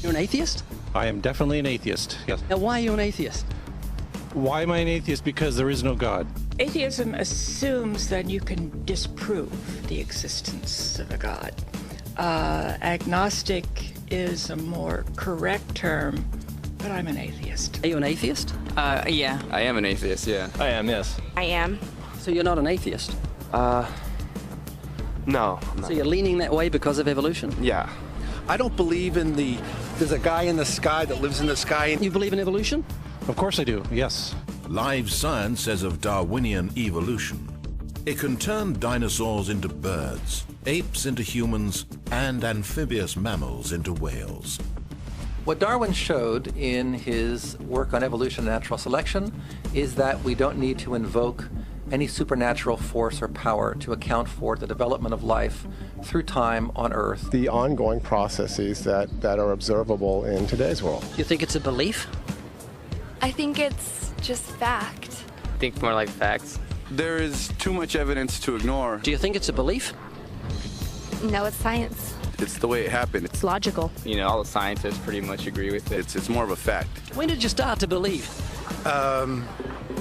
You're an atheist? I am definitely an atheist, yes. Now, why are you an atheist? Why am I an atheist? Because there is no God. Atheism assumes that you can disprove the existence of a God. Agnostic is a more correct term, but I'm an atheist. Are you an atheist? Yeah. I am an atheist, yeah. I am, yes. I am. So you're not an atheist? No, I'm not. So you're leaning that way because of evolution? Yeah. I don't believe in there's a guy in the sky that lives in the sky. You believe in evolution? Of course I do, yes. Live science says of Darwinian evolution, it can turn dinosaurs into birds, apes into humans, and amphibious mammals into whales. What Darwin showed in his work on evolution and natural selection is that we don't need to invoke any supernatural force or power to account for the development of life through time on Earth. The ongoing processes that are observable in today's world. You think it's a belief? I think it's just fact. I think more like facts. There is too much evidence to ignore. Do you think it's a belief? No, it's science. It's the way it happened. It's logical. You know, all the scientists pretty much agree with it. It's more of a fact. When did you start to believe?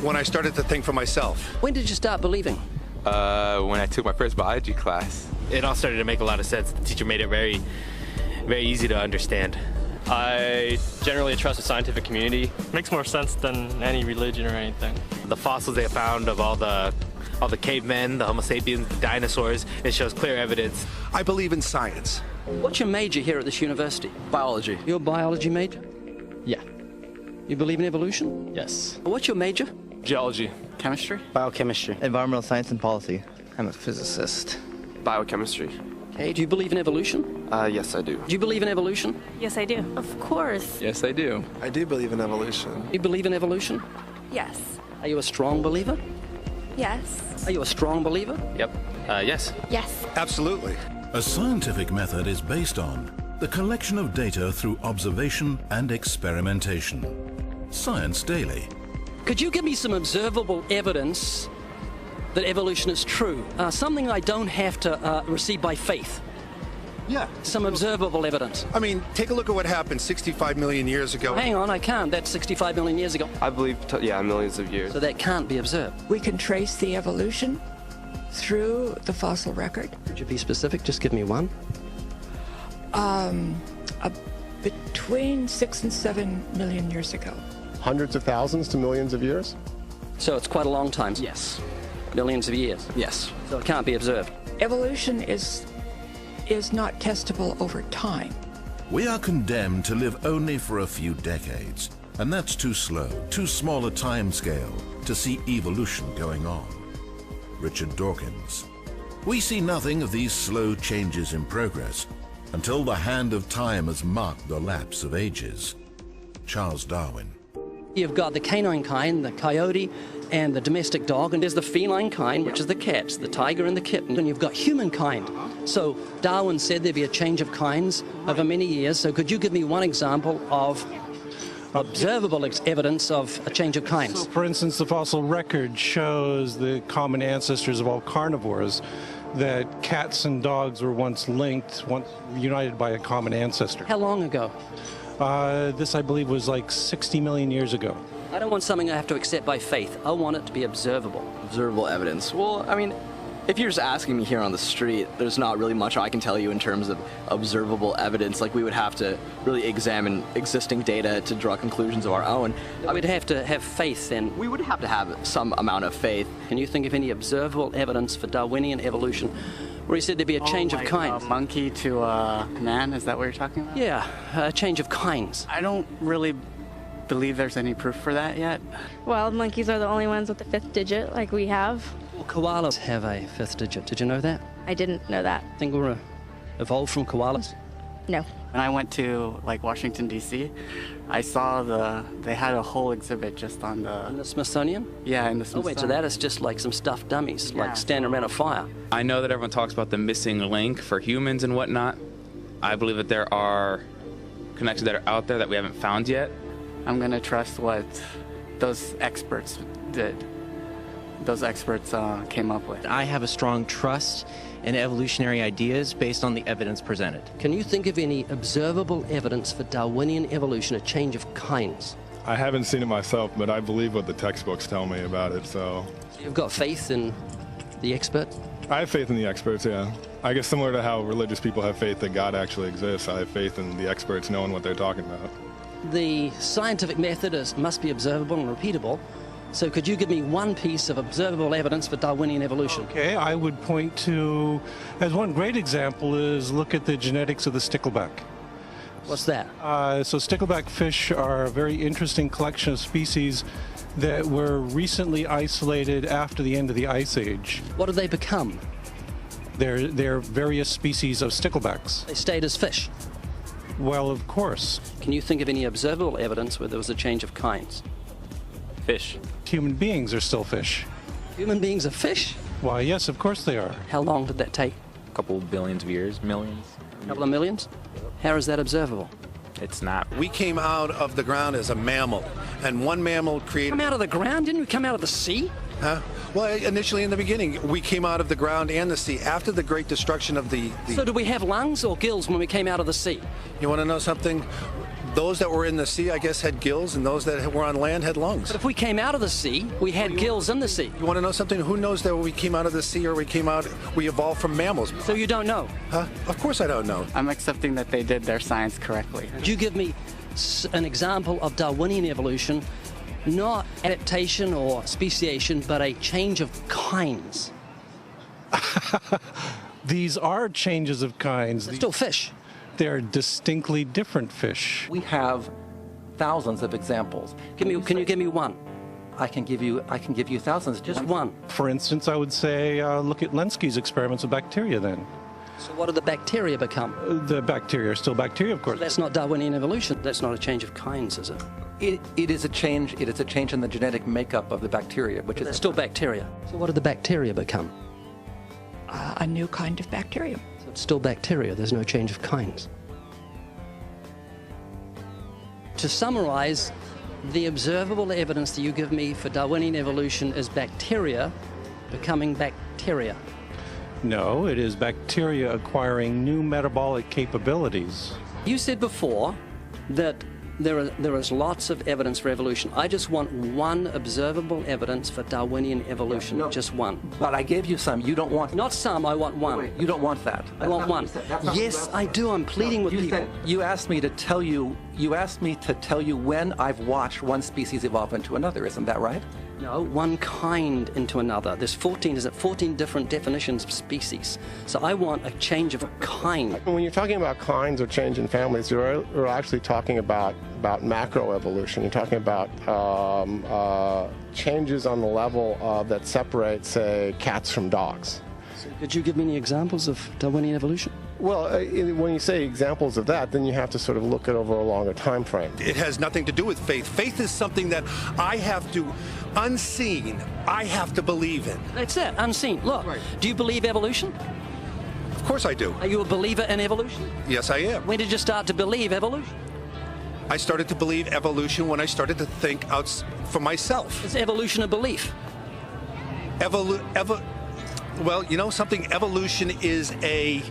When I started to think for myself. When did you start believing? When I took my first biology class. It all started to make a lot of sense. The teacher made it very, very easy to understand. I generally trust the scientific community. Makes more sense than any religion or anything. The fossils they found of all the cavemen, the Homo sapiens, the dinosaurs, it shows clear evidence. I believe in science. What's your major here at this university? Biology. Your biology major? Yeah. You believe in evolution? Yes. What's your major? Geology. Chemistry? Biochemistry. Environmental science and policy. I'm a physicist. Biochemistry. Okay, do you believe in evolution? Yes, I do. Do you believe in evolution? Yes, I do. Of course. Yes, I do. I do believe in evolution. You believe in evolution? Yes. Are you a strong believer? Yes. Are you a strong believer? Yep. Yes. Yes. Absolutely. A scientific method is based on the collection of data through observation and experimentation. Science Daily. Could you give me some observable evidence that evolution is true? Something I don't have to receive by faith. Yeah. Some observable evidence. I mean, take a look at what happened 65 million years ago. Hang on, I can't. That's 65 million years ago. I believe, millions of years. So that can't be observed. We can trace the evolution through the fossil record. Could you be specific? Just give me one. Between 6 and 7 million years ago. Hundreds of thousands to millions of years? So it's quite a long time. Yes. Millions of years. Yes. So it can't be observed. Evolution is not testable over time. We are condemned to live only for a few decades, and that's too slow, too small a time scale to see evolution going on. Richard Dawkins. We see nothing of these slow changes in progress until the hand of time has marked the lapse of ages. Charles Darwin. You've got the canine kind, the coyote, and the domestic dog, and there's the feline kind, which is the cats, the tiger and the kitten, and you've got humankind. So Darwin said there'd be a change of kinds over many years, so could you give me one example of observable evidence of a change of kinds? So, for instance, the fossil record shows the common ancestors of all carnivores, that cats and dogs were once linked, once united by a common ancestor. How long ago? This, I believe, was like 60 million years ago. I don't want something I have to accept by faith. I want it to be observable. Observable evidence. Well, I mean, if you're just asking me here on the street, there's not really much I can tell you in terms of observable evidence. Like, we would have to really examine existing data to draw conclusions of our own. We'd have to have faith then. We would have to have some amount of faith. Can you think of any observable evidence for Darwinian evolution where he said there'd be a change of kinds? A monkey to a man, is that what you're talking about? Yeah, a change of kinds. I don't really believe there's any proof for that yet. Well, monkeys are the only ones with the 5th digit, like we have. Well, koalas have a 5th digit. Did you know that? I didn't know that. Think we're evolved from koalas? No. When I went to, like, Washington, D.C., I saw they had a whole exhibit just on the... In the Smithsonian? Yeah, in the Oh, Smithsonian. wait, so that is just like some stuffed dummies, like standing around a fire. I know that everyone talks about the missing link for humans and whatnot. I believe that there are connections that are out there that we haven't found yet. I'm going to trust what those experts did. Those experts came up with. I have a strong trust and evolutionary ideas based on the evidence presented. Can you think of any observable evidence for Darwinian evolution, a change of kinds? I haven't seen it myself, but I believe what the textbooks tell me about it, so... You've got faith in the expert? I have faith in the experts, yeah. I guess similar to how religious people have faith that God actually exists, I have faith in the experts knowing what they're talking about. The scientific method must be observable and repeatable. So could you give me one piece of observable evidence for Darwinian evolution? Okay, I would point to, as one great example is look at the genetics of the stickleback. What's that? So stickleback fish are a very interesting collection of species that were recently isolated after the end of the Ice Age. What did they become? They're various species of sticklebacks. They stayed as fish? Well, of course. Can you think of any observable evidence where there was a change of kinds? Fish. Human beings are still fish. Human beings are fish? Why, yes, of course they are. How long did that take? A couple billions of years, millions. A couple of millions? How is that observable? It's not. We came out of the ground as a mammal, and one mammal created... Come out of the ground? Didn't we come out of the sea? Huh? Well, initially in the beginning, we came out of the ground and the sea after the great destruction of the... So did we have lungs or gills when we came out of the sea? You want to know something? Those that were in the sea, I guess, had gills, and those that were on land had lungs. But if we came out of the sea, we had gills in the sea. You want to know something? Who knows that we came out of the sea or we evolved from mammals? So you don't know? Huh? Of course I don't know. I'm accepting that they did their science correctly. Could you give me an example of Darwinian evolution, not adaptation or speciation, but a change of kinds? These are changes of kinds. They're still fish. They're distinctly different fish. We have thousands of examples. Can you give me one? I can give you thousands. Just one. For instance, I would say look at Lenski's experiments with bacteria then. So what did the bacteria become? The bacteria are still bacteria, of course. So that's not Darwinian evolution. That's not a change of kinds, is it? It is a change. It is a change in the genetic makeup of the bacteria, which is still bacteria. So what did the bacteria become? A new kind of bacterium. So it's still bacteria. There's no change of kinds. To summarize, the observable evidence that you give me for Darwinian evolution is bacteria becoming bacteria. No, it is bacteria acquiring new metabolic capabilities. You said before that there is lots of evidence for evolution. I just want one observable evidence for Darwinian evolution, just one. But I gave you some. You don't want... Not some, I want one. Wait, you don't want that. I want one. Yes, I do. I'm pleading with people. You asked me to tell you when I've watched one species evolve into another. Isn't that right? No, one kind into another. There's 14 different definitions of species. So I want a change of kind. When you're talking about kinds or change in families, you're actually talking about macroevolution. You're talking about changes on the level that separate, say, cats from dogs. So could you give me any examples of Darwinian evolution? Well, when you say examples of that, then you have to sort of look at over a longer time frame. It has nothing to do with faith. Faith is something that I have to, unseen, I have to believe in. That's it, unseen. Look, do you believe evolution? Of course I do. Are you a believer in evolution? Yes, I am. When did you start to believe evolution? I started to believe evolution when I started to think out for myself. Is evolution a belief? Well, you know something? Evolution is a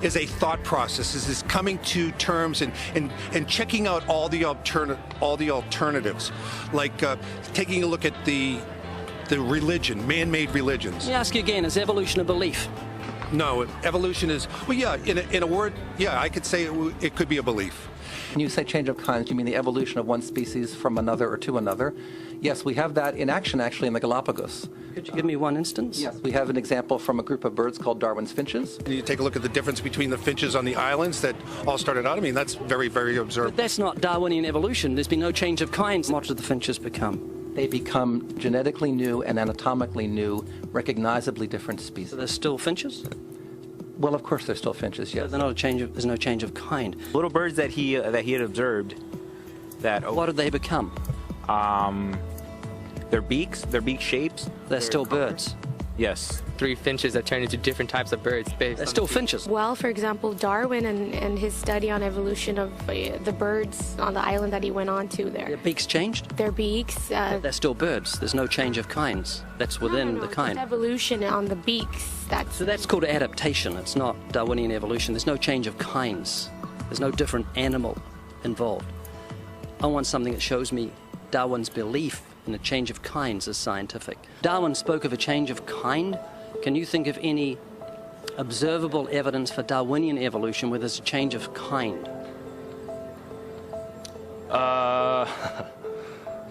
thought process. Is coming to terms and checking out all the alternatives, like taking a look at the religion, man-made religions. Let me ask you again: is evolution a belief? No, evolution is, well, yeah. In a word, yeah, I could say it could be a belief. When you say change of kinds, you mean the evolution of one species from another or to another? Yes, we have that in action, actually, in the Galapagos. Could you give me one instance? Yes, we have an example from a group of birds called Darwin's finches. And you take a look at the difference between the finches on the islands that all started out. I mean, that's very, very observable. But that's not Darwinian evolution. There's been no change of kinds. What do the finches become? They become genetically new and anatomically new, recognizably different species. So they're still finches? Well, of course, they're still finches. Yes. So they're not a change of, there's no change of kind. Little birds that he had observed. What did they become? Their beaks, their beak shapes. They're still birds. Yes. 3 finches that turn into different types of birds based They're on still the finches. Well, for example, Darwin and his study on evolution of the birds on the island that he went on to there. Their beaks changed? Their beaks. They're still birds. There's no change of kinds. That's within the kind. Just evolution on the beaks. So that's called adaptation. It's not Darwinian evolution. There's no change of kinds. There's no different animal involved. I want something that shows me Darwin's belief in a change of kinds is scientific. Darwin spoke of a change of kind. Can you think of any observable evidence for Darwinian evolution where there's a change of kind?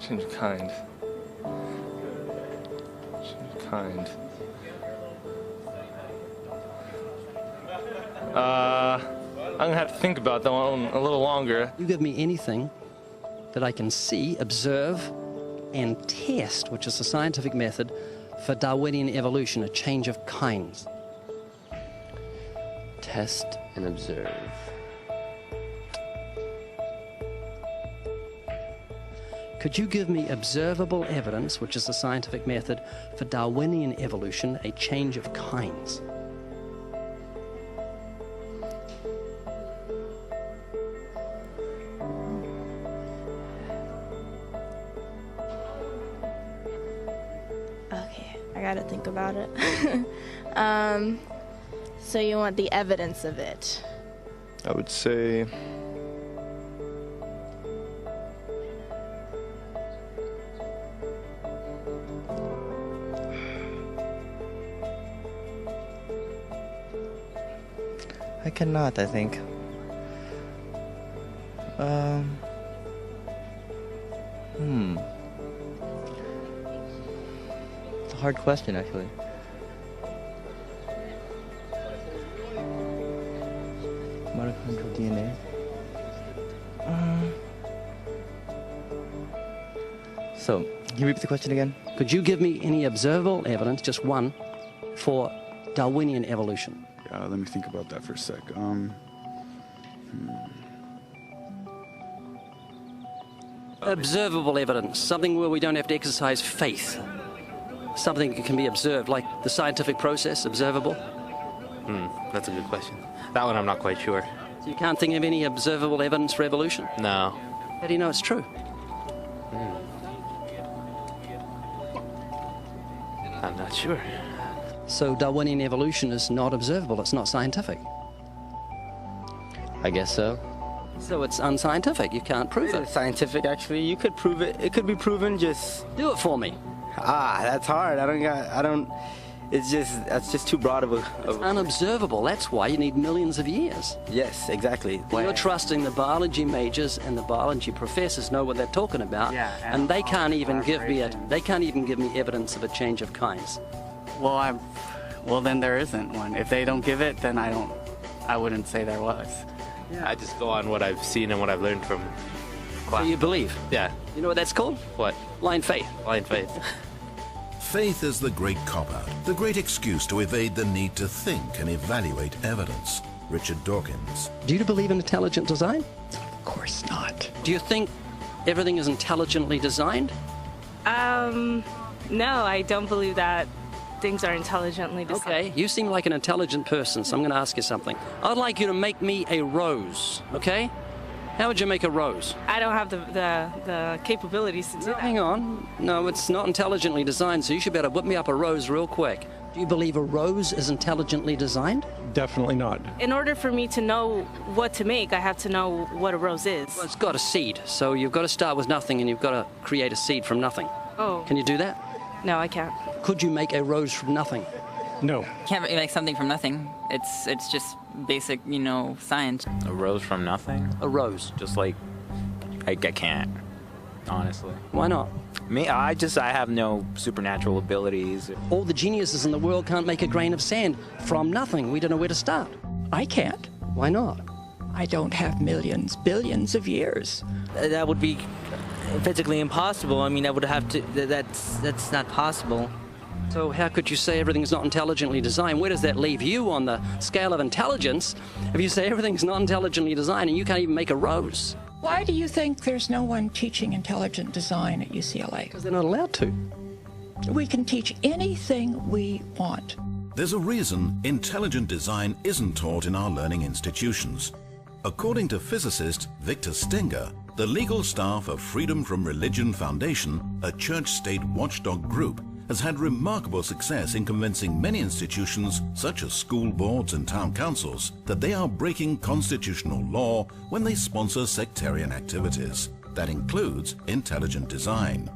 Change of kind. Change of kind. I'm gonna have to think about that one a little longer. You give me anything that I can see, observe, and test, which is the scientific method for Darwinian evolution, a change of kinds. Test and observe. Could you give me observable evidence, which is the scientific method for Darwinian evolution, a change of kinds? I gotta think about it. So you want the evidence of it? I would say I cannot, I think. It's a hard question, actually. Mitochondrial DNA. So, can you repeat the question again? Could you give me any observable evidence, just one, for Darwinian evolution? Let me think about that for a sec. Observable evidence, something where we don't have to exercise faith. Something that can be observed, like the scientific process, observable. That's a good question. That one I'm not quite sure. So you can't think of any observable evidence for evolution? No. How do you know it's true? I'm not sure. So Darwinian evolution is not observable, it's not scientific. I guess so. So it's unscientific, you can't prove it. It's scientific, actually. You could prove it. It could be proven, just... Do it for me. That's hard. That's just too broad of a... It's unobservable, that's why you need millions of years. Yes, exactly. You're trusting the biology majors and the biology professors know what they're talking about, and they can't even give me evidence of a change of kinds. Well, then there isn't one. If they don't give it, then I wouldn't say there was. Yeah. I just go on what I've seen and what I've learned from class. So you believe? Yeah. You know what that's called? What? Blind faith. Blind faith. Faith is the great cop-out, the great excuse to evade the need to think and evaluate evidence. Richard Dawkins. Do you believe in intelligent design? Of course not. Do you think everything is intelligently designed? No, I don't believe that things are intelligently designed. Okay, you seem like an intelligent person, so I'm going to ask you something. I'd like you to make me a rose, okay? How would you make a rose? I don't have the capabilities to do that. Hang on. No, it's not intelligently designed, so you should be able to whip me up a rose real quick. Do you believe a rose is intelligently designed? Definitely not. In order for me to know what to make, I have to know what a rose is. Well, it's got a seed, so you've got to start with nothing and you've got to create a seed from nothing. Oh. Can you do that? No, I can't. Could you make a rose from nothing? No. Can't make something from nothing. It's just basic, science. A rose from nothing? A rose. Just like, I can't, honestly. Why not? Me, I have no supernatural abilities. All the geniuses in the world can't make a grain of sand from nothing. We don't know where to start. I can't. Why not? I don't have millions, billions of years. That would be physically impossible. I mean, that would have to. That's not possible. So how could you say everything's not intelligently designed? Where does that leave you on the scale of intelligence if you say everything's not intelligently designed and you can't even make a rose? Why do you think there's no one teaching intelligent design at UCLA? Because they're not allowed to. We can teach anything we want. There's a reason intelligent design isn't taught in our learning institutions. According to physicist Victor Stenger, the legal staff of Freedom from Religion Foundation, a church-state watchdog group, has had remarkable success in convincing many institutions, such as school boards and town councils, that they are breaking constitutional law when they sponsor sectarian activities. That includes intelligent design.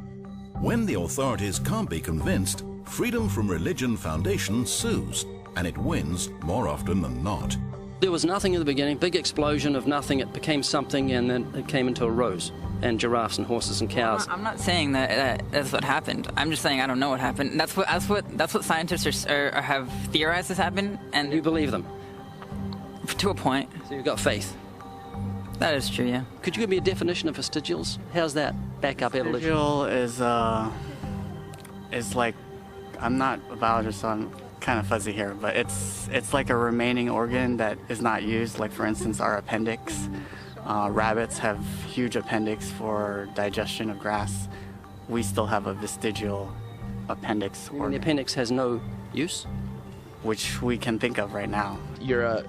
When the authorities can't be convinced, Freedom from Religion Foundation sues, and it wins more often than not. There was nothing in the beginning, big explosion of nothing. It became something, and then it came into a rose, and giraffes and horses and cows. I'm not saying that that's what happened. I'm just saying I don't know what happened. That's what scientists have theorized has happened, and you believe them to a point. So you've got faith. That is true, yeah. Could you give me a definition of vestigials? How's that back up evolution? Vestigial is like, I'm not a biologist, so I'm kind of fuzzy here, but it's like a remaining organ that is not used. Like, for instance, our appendix. Rabbits have huge appendix for digestion of grass. We still have a vestigial appendix organ. The appendix has no use? Which we can think of right now. Your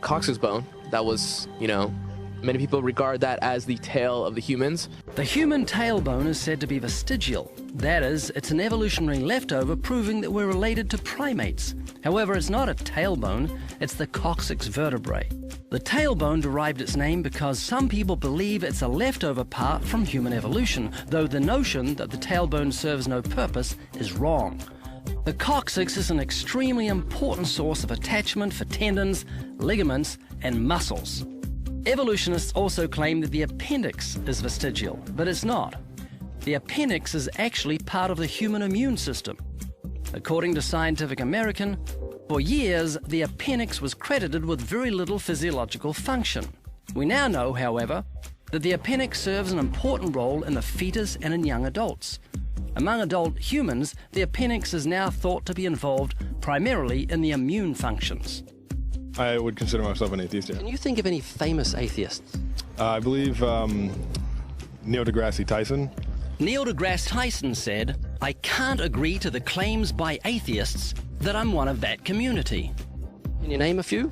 coccyx bone, that was, many people regard that as the tail of the humans. The human tailbone is said to be vestigial. That is, it's an evolutionary leftover proving that we're related to primates. However, it's not a tailbone, it's the coccyx vertebrae. The tailbone derived its name because some people believe it's a leftover part from human evolution, though the notion that the tailbone serves no purpose is wrong. The coccyx is an extremely important source of attachment for tendons, ligaments, and muscles. Evolutionists also claim that the appendix is vestigial, but it's not. The appendix is actually part of the human immune system. According to Scientific American, for years, the appendix was credited with very little physiological function. We now know, however, that the appendix serves an important role in the fetus and in young adults. Among adult humans, the appendix is now thought to be involved primarily in the immune functions. I would consider myself an atheist, yeah. Can you think of any famous atheists? I believe Neil deGrasse Tyson. Neil deGrasse Tyson said, "I can't agree to the claims by atheists that I'm one of that community." Can you name a few?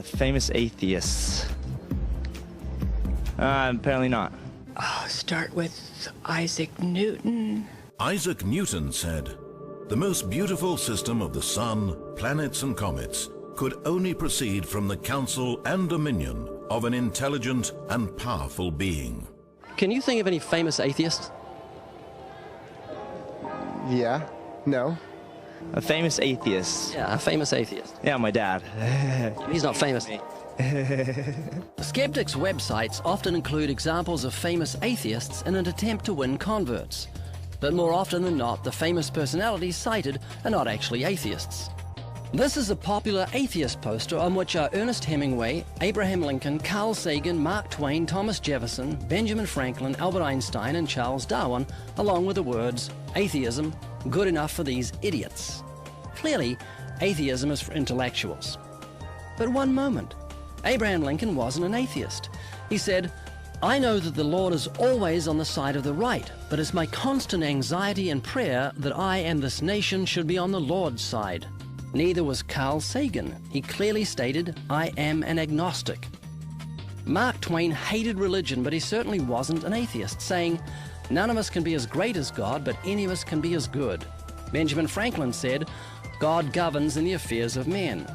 Famous atheists. Apparently not. Start with Isaac Newton. Isaac Newton said, "The most beautiful system of the sun, planets and comets could only proceed from the counsel and dominion of an intelligent and powerful being." Can you think of any famous atheists? Yeah. No. A famous atheist. Yeah, a famous atheist. Yeah, my dad. He's not famous. Skeptics' websites often include examples of famous atheists in an attempt to win converts. But more often than not, the famous personalities cited are not actually atheists. This is a popular atheist poster on which are Ernest Hemingway, Abraham Lincoln, Carl Sagan, Mark Twain, Thomas Jefferson, Benjamin Franklin, Albert Einstein, and Charles Darwin, along with the words, "Atheism, good enough for these idiots." Clearly, atheism is for intellectuals. But one moment, Abraham Lincoln wasn't an atheist. He said, "I know that the Lord is always on the side of the right, but it's my constant anxiety and prayer that I and this nation should be on the Lord's side." Neither was Carl Sagan. He clearly stated, "I am an agnostic." Mark Twain hated religion, but he certainly wasn't an atheist, saying, "None of us can be as great as God, but any of us can be as good." Benjamin Franklin said, "God governs in the affairs of men."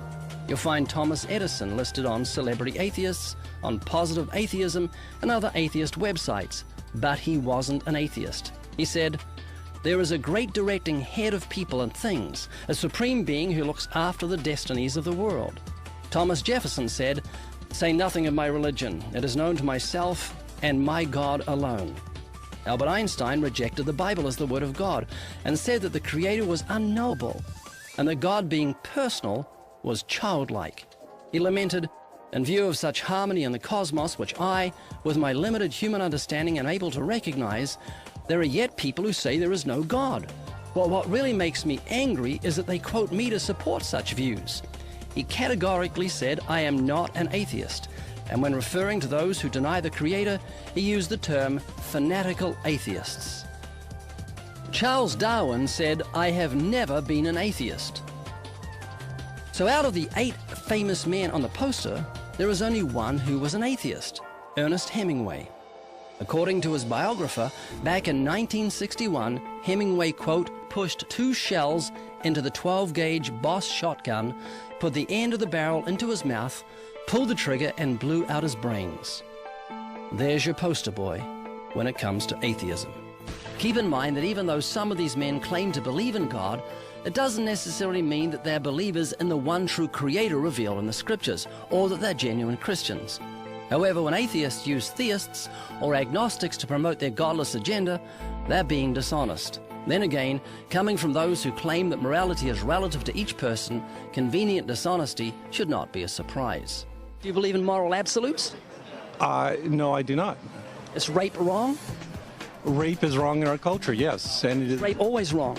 You'll find Thomas Edison listed on Celebrity Atheists, on Positive Atheism, and other atheist websites, but he wasn't an atheist. He said, "There is a great directing head of people and things, a supreme being who looks after the destinies of the world." Thomas Jefferson said, "Say nothing of my religion. It is known to myself and my God alone." Albert Einstein rejected the Bible as the Word of God and said that the Creator was unknowable and that God, being personal, was childlike. He lamented, "In view of such harmony in the cosmos, which I, with my limited human understanding, am able to recognize, there are yet people who say there is no God. Well, what really makes me angry is that they quote me to support such views." He categorically said, "I am not an atheist," and when referring to those who deny the Creator, he used the term fanatical atheists. Charles Darwin said, "I have never been an atheist." So out of the 8 famous men on the poster, there is only one who was an atheist, Ernest Hemingway. According to his biographer, back in 1961, Hemingway, quote, pushed 2 shells into the 12-gauge Boss shotgun, put the end of the barrel into his mouth, pulled the trigger, and blew out his brains. There's your poster boy when it comes to atheism. Keep in mind that even though some of these men claim to believe in God, it doesn't necessarily mean that they're believers in the one true creator revealed in the scriptures, or that they're genuine Christians. However, when atheists use theists or agnostics to promote their godless agenda, they're being dishonest. Then again, coming from those who claim that morality is relative to each person, convenient dishonesty should not be a surprise. Do you believe in moral absolutes? No, I do not. Is rape wrong? Rape is wrong in our culture, yes. And it is rape always wrong?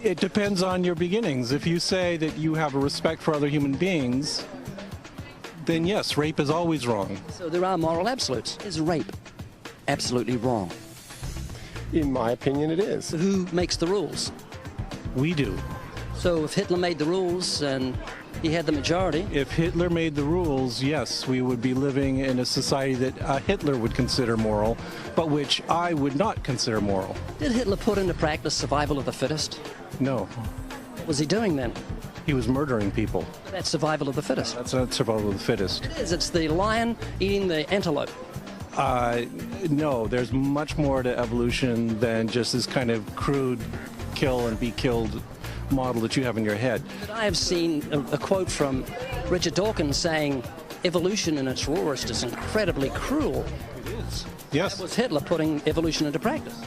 It depends on your beginnings. If you say that you have a respect for other human beings, then yes, rape is always wrong. So there are moral absolutes. Is rape absolutely wrong? In my opinion, it is. Who makes the rules? We do. So if Hitler made the rules and he had the majority... If Hitler made the rules, yes, we would be living in a society that Hitler would consider moral, but which I would not consider moral. Did Hitler put into practice survival of the fittest? No. What was he doing then? He was murdering people. That's survival of the fittest. That's not survival of the fittest. It is. It's the lion eating the antelope. No, there's much more to evolution than just this kind of crude kill and be killed model that you have in your head. But I have seen a quote from Richard Dawkins saying, evolution in its rawest is incredibly cruel. It is. Yes. That was Hitler putting evolution into practice.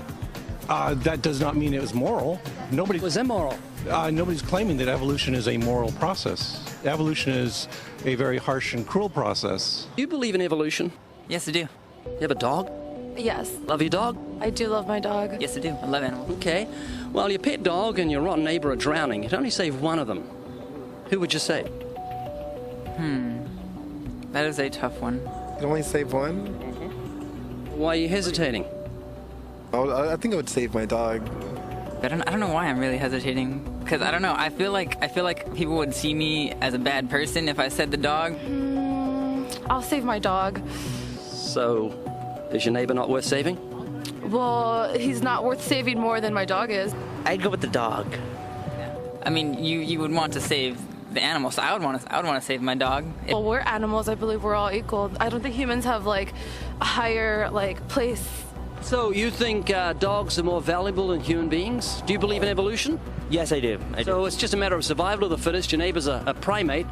That does not mean it was moral. Nobody It was immoral. Nobody's claiming that evolution is a moral process. Evolution is a very harsh and cruel process. Do you believe in evolution? Yes, I do. You have a dog? Yes. Love your dog? I do love my dog. Yes, I do. I love animals. Okay. Well, your pet dog and your rotten neighbor are drowning. You'd only save one of them. Who would you save? That is a tough one. You only save one? Why are you hesitating? I think I would save my dog. I don't know why I'm really hesitating. Because I don't know. I feel like people would see me as a bad person if I said the dog. I'll save my dog. So, is your neighbor not worth saving? Well, he's not worth saving more than my dog is. I'd go with the dog. I mean, you would want to save the animal, so I would want to save my dog. Well, we're animals. I believe we're all equal. I don't think humans have like a higher place. So you think dogs are more valuable than human beings? Do you believe in evolution? Yes, I do. So it's just a matter of survival of the fittest. Your neighbor's a primate,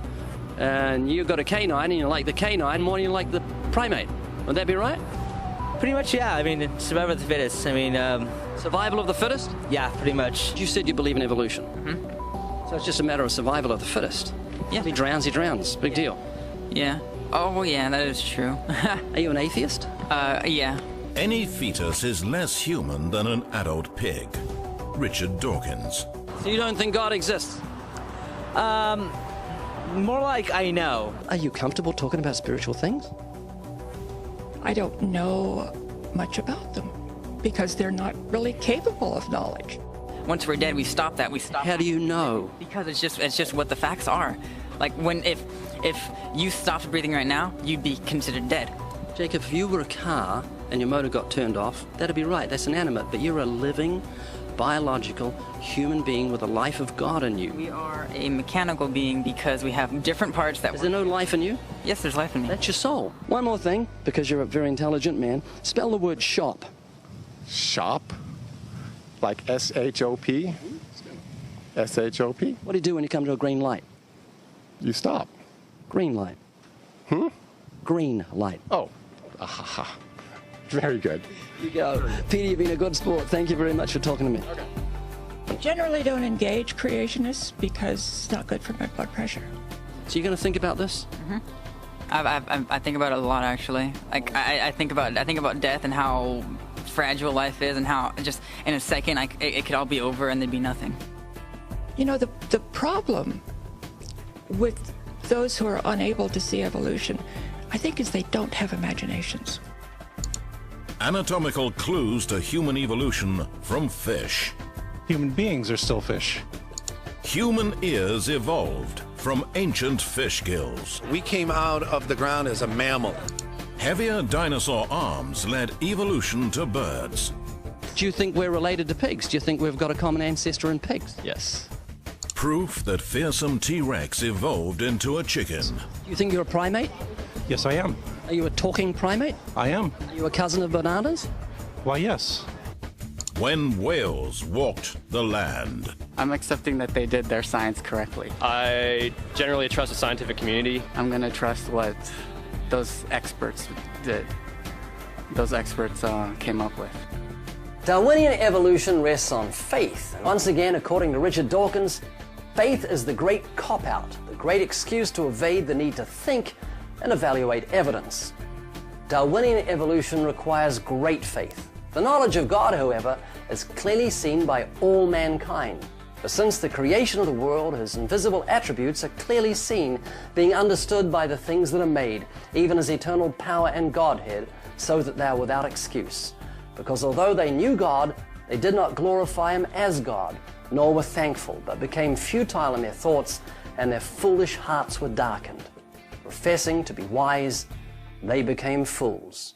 and you've got a canine, and you like the canine more than you like the primate. Would that be right? Pretty much, yeah. I mean, survival of the fittest. I mean, survival of the fittest? Yeah, pretty much. You said you believe in evolution. So it's just a matter of survival of the fittest. Yeah. If he drowns, he drowns. Big deal. Yeah. Oh, yeah, that is true. Are you an atheist? Yeah. Any fetus is less human than an adult pig. Richard Dawkins. So you don't think God exists? More like I know. Are you comfortable talking about spiritual things? I don't know much about them because they're not really capable of knowledge. Once we're dead, we stop that. We stop. How do you know? Because it's just what the facts are. Like if you stopped breathing right now, you'd be considered dead. Jacob, if you were a car and your motor got turned off, that'd be right. That's inanimate. But you're a living, biological human being with a life of God in you. We are a mechanical being because we have different parts that. Is there no life in you? Yes, there's life in me. That's your soul. One more thing, because you're a very intelligent man. Spell the word shop. Shop? Like S-H-O-P? S-H-O-P? What do you do when you come to a green light? You stop. Green light. Green light. Oh. Aha. Very good. You go. Peter, you've been a good sport. Thank you very much for talking to me. Okay. I generally don't engage creationists because it's not good for my blood pressure. So you're going to think about this? I think about it a lot, actually. Like I think about death and how fragile life is, and how just in a second it could all be over and there'd be nothing. You know, the problem with those who are unable to see evolution, I think, is they don't have imaginations. anatomical clues to human evolution from fish. Human beings are still fish. Human ears evolved from ancient fish gills. We came out of the ground as a mammal. Heavier dinosaur arms led evolution to birds. Do you think we're related to pigs? Do you think we've got a common ancestor in pigs? Yes. Proof that fearsome T-Rex evolved into a chicken. Do you think you're a primate? Yes, I am. Are you a talking primate? I am. Are you a cousin of bananas? Why, yes. When whales walked the land. I'm accepting that they did their science correctly. I generally trust the scientific community. I'm going to trust what those experts did. Those experts came up with. Darwinian evolution rests on faith. And once again, according to Richard Dawkins, faith is the great cop-out, the great excuse to evade the need to think and evaluate evidence. Darwinian evolution requires great faith. The knowledge of God, however, is clearly seen by all mankind. For since the creation of the world, his invisible attributes are clearly seen, being understood by the things that are made, even his eternal power and Godhead, so that they are without excuse. Because although they knew God, they did not glorify him as God, nor were thankful, but became futile in their thoughts, and their foolish hearts were darkened. Professing to be wise, they became fools